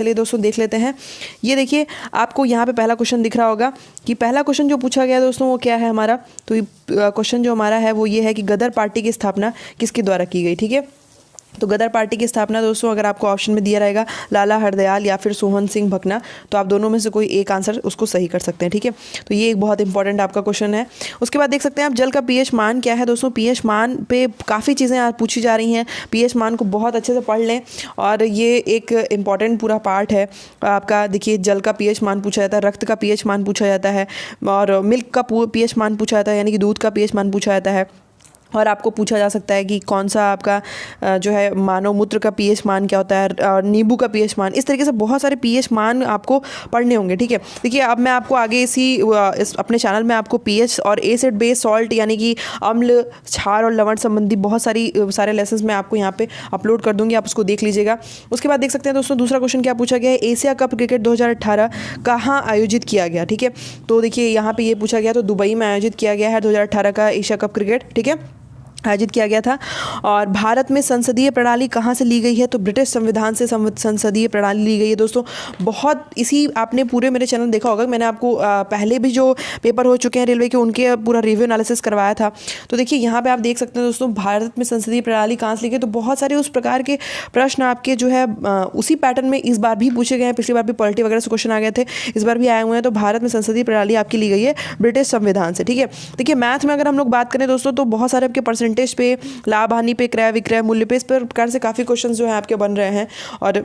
चलिए दोस्तों देख लेते हैं। ये देखिए आपको यहाँ पे पहला क्वेश्चन दिख रहा होगा कि पहला क्वेश्चन जो पूछा गया दोस्तों वो क्या है हमारा। तो क्वेश्चन जो हमारा है वो ये है कि गदर पार्टी की स्थापना किसके द्वारा की गई। ठीक है, तो गदर पार्टी की स्थापना दोस्तों अगर आपको ऑप्शन में दिया रहेगा लाला हरदयाल या फिर सोहन सिंह भकना, तो आप दोनों में से कोई एक आंसर उसको सही कर सकते हैं। ठीक है, तो ये एक बहुत इंपॉर्टेंट आपका क्वेश्चन है। उसके बाद देख सकते हैं आप जल का पीएच मान क्या है दोस्तों। पीएच मान पे काफ़ी चीज़ें आज पूछी जा रही हैं। पीएच मान को बहुत अच्छे से पढ़ लें और ये एक इंपॉर्टेंट पूरा पार्ट है आपका। देखिए जल का पीएच मान पूछा जाता है, रक्त का पीएच मान पूछा जाता है और मिल्क का पीएच मान पूछा जाता है, यानी कि दूध का पीएच मान पूछा जाता है। और आपको पूछा जा सकता है कि कौन सा आपका जो है मानव मूत्र का पीएच मान क्या होता है और नींबू का पीएच मान। इस तरीके से बहुत सारे पीएच मान आपको पढ़ने होंगे। ठीक है, देखिए अब मैं आपको आगे इस अपने चैनल में आपको पीएच और एसिड बेस सॉल्ट यानी कि अम्ल क्षार और लवण संबंधी बहुत सारे लेसन्स मैं आपको यहाँ पे अपलोड कर दूंगी, आप उसको देख लीजिएगा। उसके बाद देख सकते हैं दोस्तों दूसरा क्वेश्चन क्या पूछा गया है, एशिया कप क्रिकेट 2018 कहाँ आयोजित किया गया। ठीक है, तो देखिए यहाँ पे ये पूछा गया तो दुबई में आयोजित किया गया है 2018 का एशिया कप क्रिकेट। ठीक है, आयोजित किया गया था। और भारत में संसदीय प्रणाली कहाँ से ली गई है, तो ब्रिटिश संविधान से संसदीय प्रणाली ली गई है दोस्तों। बहुत इसी आपने पूरे मेरे चैनल देखा होगा, मैंने आपको पहले भी जो पेपर हो चुके हैं रेलवे के उनके पूरा रिव्यू एनालिसिस करवाया था। तो देखिए यहाँ पे आप देख सकते हैं दोस्तों भारत में संसदीय प्रणाली कहाँ से ली गई। तो बहुत सारे उस प्रकार के प्रश्न आपके जो है उसी पैटर्न में इस बार भी पूछे गए हैं। पिछली बार भी पॉलिटी वगैरह से क्वेश्चन आ गए थे, इस बार भी आए हुए हैं। तो भारत में संसदीय प्रणाली आपकी ली गई है ब्रिटिश संविधान से। ठीक है, देखिए मैथ में अगर हम लोग बात करें दोस्तों तो बहुत सारे आपके परसेंटेज पे, लाभ हानि पे, क्रय विक्रय मूल्य पे, इस प्रकार से काफ़ी क्वेश्चंस जो है आपके बन रहे हैं और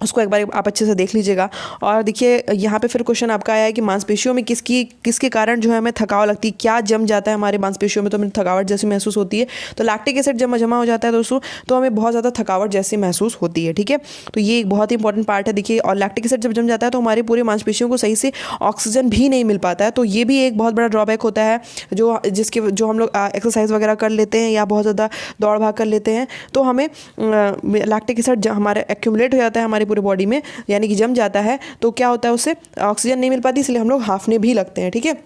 उसको एक बार आप अच्छे से देख लीजिएगा। और देखिए यहाँ पे फिर क्वेश्चन आपका आया है कि मांसपेशियों में किसके कारण जो है हमें थकावट लगती है, क्या जम जाता है हमारे मांसपेशियों में तो हमें थकावट जैसी महसूस होती है। तो लैक्टिक एसिड जमा हो जाता है दोस्तों, तो हमें बहुत ज़्यादा थकावट जैसी महसूस होती है। ठीक है, तो ये एक बहुत ही इंपॉर्टेंट पार्ट है। देखिए और लैक्टिक एसिड जब जम जाता है तो हमारे पूरे मांसपेशियों को सही से ऑक्सीजन भी नहीं मिल पाता है। तो ये भी एक बहुत बड़ा ड्रॉबैक होता है जो हम लोग एक्सरसाइज वगैरह कर लेते हैं या बहुत ज़्यादा दौड़ भाग कर लेते हैं तो हमें लैक्टिक एसिड हमारे एक्यूमुलेट हो जाता है हमारी पूरी बॉडी में, यानी कि जम जाता है। तो क्या होता है उससे ऑक्सीजन नहीं मिल पाती, इसलिए हम लोग हांफने भी लगते हैं। ठीक है,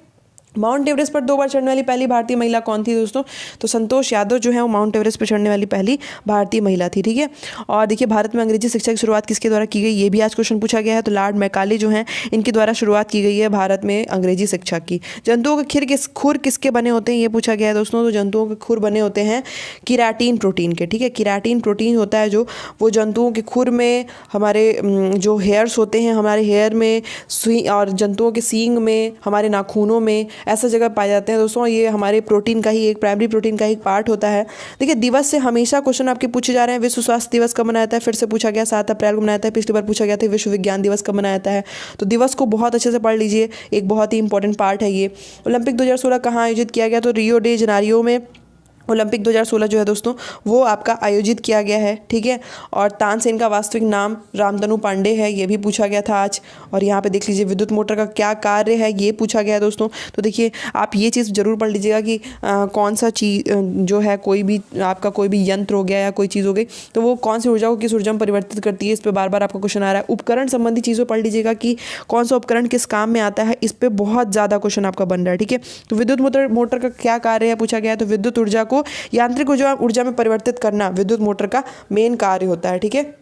माउंट एवरेस्ट पर 2 बार चढ़ने वाली पहली भारतीय महिला कौन थी दोस्तों, तो संतोष यादव जो है वो माउंट एवरेस्ट पर चढ़ने वाली पहली भारतीय महिला थी। ठीक है, और देखिए भारत में अंग्रेजी शिक्षा की शुरुआत किसके द्वारा की गई, ये भी आज क्वेश्चन पूछा गया है। तो लॉर्ड मैकाले जो हैं इनके द्वारा शुरुआत की गई है भारत में अंग्रेजी शिक्षा की। जंतुओं के खुर किसके बने होते हैं, ये पूछा गया है दोस्तों। तो जंतुओं के खुर बने होते हैं कीराटिन प्रोटीन के। ठीक है, कीराटिन प्रोटीन होता है जो वो जंतुओं के खुर में, हमारे जो हेयर्स होते हैं हमारे हेयर में, और जंतुओं के सींग में, हमारे नाखूनों में, ऐसा जगह पाए जाते हैं दोस्तों। ये हमारे प्रोटीन का ही एक प्राइमरी प्रोटीन का एक पार्ट होता है। देखिए दिवस से हमेशा क्वेश्चन आपके पूछे जा रहे हैं। विश्व स्वास्थ्य दिवस कब मनाया जाता है, फिर से पूछा गया 7 अप्रैल को मनाया जाता है। पिछली बार पूछा गया था विश्व विज्ञान दिवस कब मनाया जाता है। तो दिवस को बहुत अच्छे से पढ़ लीजिए, एक बहुत ही इंपॉर्टेंट पार्ट है ये। ओलंपिक 2016 कहाँ आयोजित किया गया, तो रियो डे जनेरियो में ओलंपिक 2016 जो है दोस्तों वो आपका आयोजित किया गया है। ठीक है, और तानसेन का वास्तविक नाम रामतनु पांडे है, ये भी पूछा गया था आज। और यहाँ पे देख लीजिए विद्युत मोटर का क्या कार्य है, ये पूछा गया है दोस्तों। तो देखिए आप ये चीज़ जरूर पढ़ लीजिएगा कि कौन सा चीज़ जो है कोई भी आपका कोई भी यंत्र हो गया या कोई चीज़ हो गई तो वो कौन सी ऊर्जा को किस ऊर्जा में परिवर्तित करती है। इस पर बार बार आपका क्वेश्चन आ रहा है। उपकरण संबंधी चीज़ों पढ़ लीजिएगा कि कौन सा उपकरण किस काम में आता है, इस पर बहुत ज़्यादा क्वेश्चन आपका बन रहा है। ठीक है, तो विद्युत मोटर का क्या कार्य है पूछा गया है। तो विद्युत ऊर्जा को यांत्रिक ऊर्जा में परिवर्तित करना विद्युत मोटर का मेन कार्य होता है। ठीक है,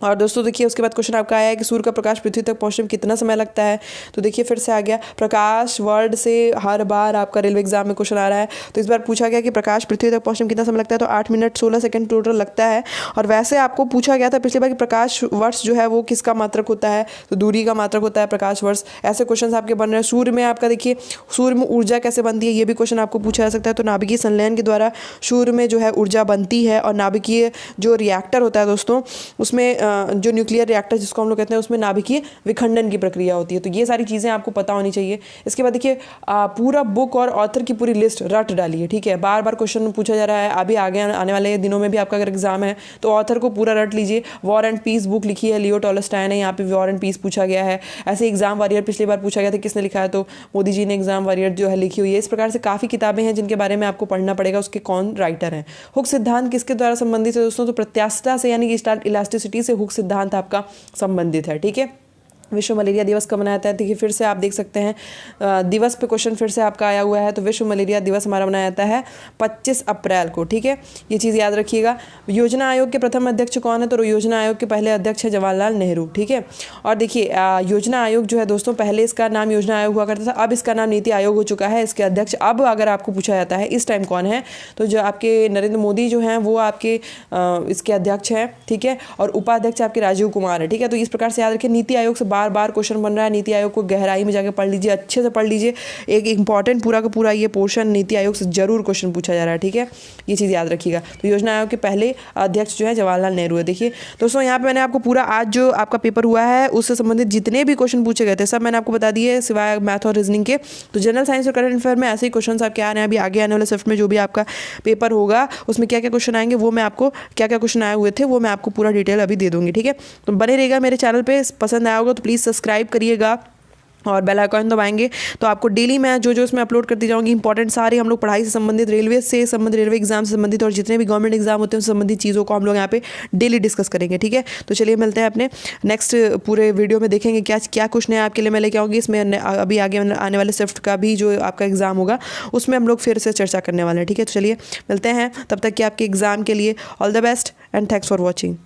और दोस्तों देखिए उसके बाद क्वेश्चन आपका आया है कि सूर्य का प्रकाश पृथ्वी तक पहुंचने में कितना समय लगता है। तो देखिए फिर से आ गया प्रकाश वर्ड से, हर बार आपका रेलवे एग्जाम में क्वेश्चन आ रहा है। तो इस बार पूछा गया कि प्रकाश पृथ्वी तक पहुंचने में कितना समय लगता है, तो 8 मिनट 16 सेकंड टोटल लगता है। और वैसे आपको पूछा गया था पिछली बार कि प्रकाश वर्ष जो है वो किसका मात्रक होता है, तो दूरी का मात्रक होता है प्रकाश वर्ष। ऐसे क्वेश्चन आपके बन रहे हैं। सूर्य में आपका देखिए सूर्य में ऊर्जा कैसे बनती है, ये भी क्वेश्चन आपको पूछा जा सकता है। तो नाभिकीय संलयन के द्वारा सूर्य में जो है ऊर्जा बनती है। और नाभिकीय जो रिएक्टर होता है दोस्तों उसमें जो न्यूक्लियर रिएक्टर जिसको हम लोग कहते हैं उसमें नाभिकीय विखंडन की प्रक्रिया होती है। तो ये सारी चीज़ें आपको पता होनी चाहिए। इसके बाद देखिए पूरा बुक और ऑथर की पूरी लिस्ट रट डालिए। ठीक है, बार बार क्वेश्चन पूछा जा रहा है। अभी आगे आने वाले दिनों में भी आपका अगर एग्जाम है तो ऑथर को पूरा रट लीजिए। वॉर एंड पीस बुक लिखी है लियो टॉलस्टॉय ने, यहाँ पे वॉर एंड पीस पूछा गया है। ऐसे एग्जाम वॉरियर पिछली बार पूछा गया था किसने लिखा है, तो मोदी जी ने एग्जाम वॉरियर जो है लिखी हुई है। इस प्रकार से काफ़ी किताबें हैं जिनके बारे में आपको पढ़ना पड़ेगा, उसके कौन राइटर हैं। हुक सिद्धांत किसके द्वारा संबंधित है दोस्तों, तो प्रत्यास्थता से यानी कि इलास्टिसिटी से हुक सिद्धांत आपका संबंधित है। ठीक है, विश्व मलेरिया दिवस कब मनाया जाता है? देखिए फिर से आप देख सकते हैं दिवस पे क्वेश्चन फिर से आपका आया हुआ है। तो विश्व मलेरिया दिवस हमारा मनाया जाता है 25 अप्रैल को, ठीक है, ये चीज़ याद रखिएगा। योजना आयोग के प्रथम अध्यक्ष कौन है? तो योजना आयोग के पहले अध्यक्ष है जवाहरलाल नेहरू, ठीक है। और देखिए योजना आयोग जो है दोस्तों, पहले इसका नाम योजना आयोग हुआ करता था, अब इसका नाम नीति आयोग हो चुका है। इसके अध्यक्ष अब अगर आपको पूछा जाता है इस टाइम कौन है, तो जो आपके नरेंद्र मोदी जो हैं वो आपके इसके अध्यक्ष हैं, ठीक है, और उपाध्यक्ष आपके राजीव कुमार है, ठीक है। तो इस प्रकार से याद रखिए, नीति आयोग से बार बार क्वेश्चन बन रहा है। नीति आयोग को गहराई में जाकर पढ़ लीजिए, अच्छे से पढ़ लीजिए। एक इंपॉर्टेंट पूरा का पूरा ये पोर्शन नीति आयोग से जरूर क्वेश्चन पूछा जा रहा है, ठीक है, ये चीज़ याद रखिएगा। तो योजना आयोग के पहले अध्यक्ष जो है जवाहरलाल नेहरू है। देखिए दोस्तों यहाँ पे मैंने आपको पूरा आज जो आपका पेपर हुआ है उससे संबंधित जितने भी क्वेश्चन पूछे गए थे सब मैंने आपको बता दिए, सिवाय मैथ और रीजनिंग के। तो जनरल साइंस और करंट अफेयर में ऐसे ही क्वेश्चन आपके आ रहे हैं। अभी आगे आने वाले शिफ्ट में जो भी आपका पेपर होगा उसमें क्या क्या क्वेश्चन आएंगे, वो मैं आपको क्या क्या क्वेश्चन आए हुए थे वो मैं आपको पूरा डिटेल अभी दे दूंगी, ठीक है। तो बने रहेगा मेरे चैनल पे, पसंद आया होगा तो प्लीज़ सब्सक्राइब करिएगा और बेल आइकन दबाएंगे। तो आपको डेली मैं जो इसमें अपलोड करती जाऊंगी इंपॉर्टेंट सारे हम लोग पढ़ाई से संबंधित, रेलवे से संबंधित, रेलवे एग्जाम से संबंधित और जितने भी गवर्नमेंट एग्जाम होते हैं उनसे संबंधित चीज़ों को हम लोग यहाँ पे डेली डिस्कस करेंगे, ठीक है। तो चलिए मिलते हैं अपने नेक्स्ट पूरे वीडियो में, देखेंगे क्या क्या क्वेश्चन है आपके लिए मैं लेके आऊँगी। इसमें अभी आगे आने वाले शिफ्ट का भी जो आपका एग्जाम होगा उसमें हम लोग फिर से चर्चा करने वाले हैं, ठीक है। तो चलिए मिलते हैं, तब तक कि आपके एग्जाम के लिए all the best and thanks for watching.